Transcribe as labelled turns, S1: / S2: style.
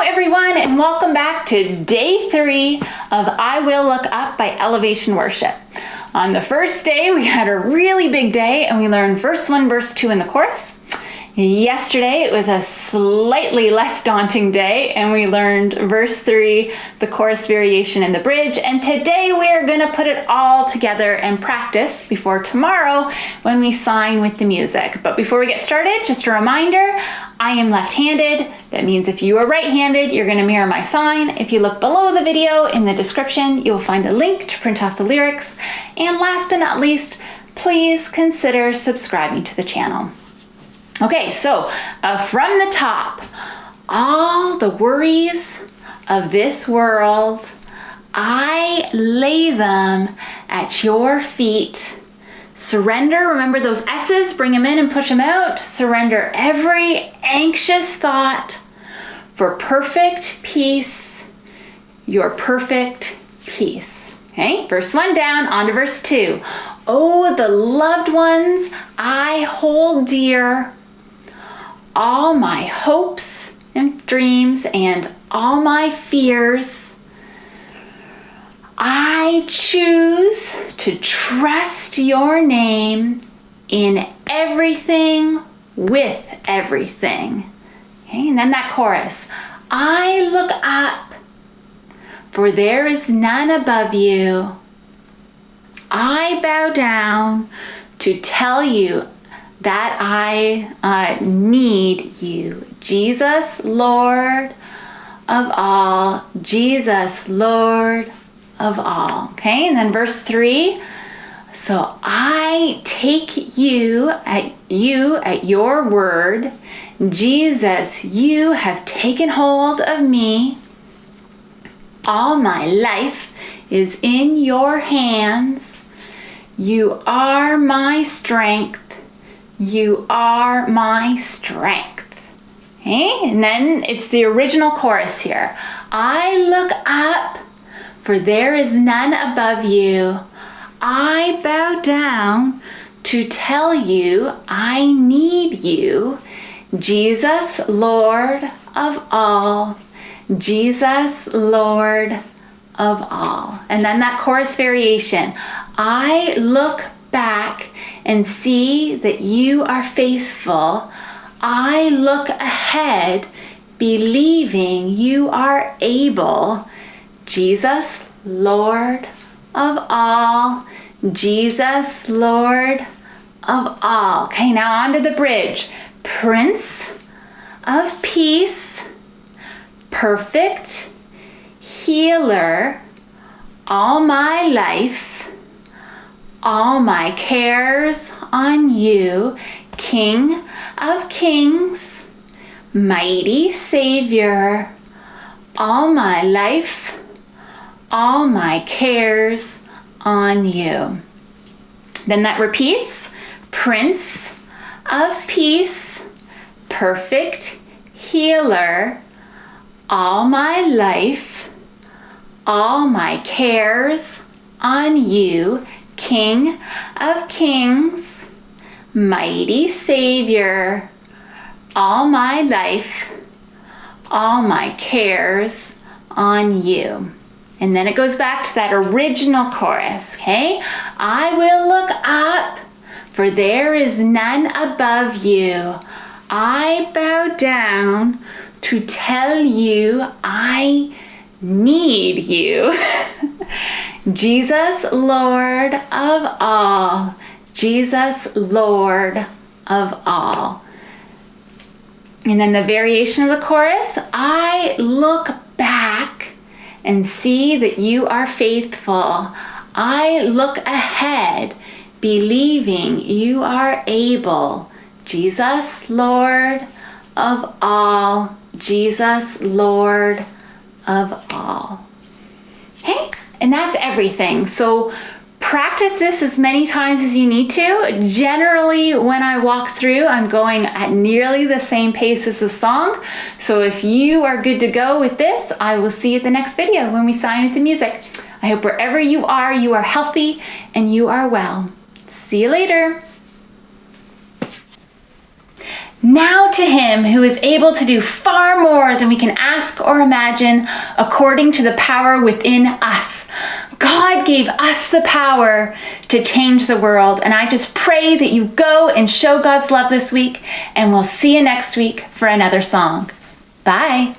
S1: everyone, and welcome back to day 3 of I Will Look Up by Elevation Worship. On the first day, we had a really big day and we learned verse 1, verse 2 in the chorus. Yesterday, it was a slightly less daunting day and we learned verse 3, the chorus variation and the bridge. And today we're going to put it all together and practice before tomorrow when we sign with the music. But before we get started, just a reminder, I am left-handed. That means if you are right-handed, you're going to mirror my sign. If you look below the video in the description, you'll find a link to print off the lyrics. And last but not least, please consider subscribing to the channel. Okay, so from the top, all the worries of this world, I lay them at your feet. Surrender, remember those S's, bring them in and push them out. Surrender every anxious thought for perfect peace, your perfect peace. Okay, verse 1 down, on to verse 2. Oh, the loved ones I hold dear, all my hopes and dreams and all my fears, I choose to trust your name in everything with everything. Okay, and then that chorus. I look up, for there is none above you. I bow down to tell you that I need you. Jesus, Lord of all. Jesus, Lord of all. Okay, and then verse 3. So I take you at your word. Jesus, you have taken hold of me. All my life is in your hands. You are my strength. You are my strength. Okay, and then it's the original chorus here. I look up, for there is none above you. I bow down to tell you I need you. Jesus, Lord of all. Jesus, Lord of all. And then that chorus variation. I look back and see that you are faithful. I look ahead, believing you are able. Jesus, Lord of all. Jesus, Lord of all. Okay, now on to the bridge. Prince of Peace, perfect healer, all my life, all my cares on you, King of Kings, mighty Savior, all my life, all my cares on you. Then that repeats, Prince of Peace, perfect healer, all my life, all my cares on you, King of Kings, mighty Savior, all my life, all my cares on you. And then it goes back to that original chorus, okay? I will look up, for there is none above you. I bow down to tell you I need you. Jesus, Lord of all. Jesus, Lord of all. And then the variation of the chorus. I look back and see that you are faithful. I look ahead, believing you are able. Jesus, Lord of all. Jesus, Lord of all. Okay, and that's everything. So practice this as many times as you need to. Generally, when I walk through, I'm going at nearly the same pace as the song. So if you are good to go with this, I will see you at the next video when we sign with the music. I hope wherever you are healthy and you are well. See you later. Now to him who is able to do far far more than we can ask or imagine, according to the power within us. God gave us the power to change the world, and I just pray that you go and show God's love this week, and we'll see you next week for another song. Bye.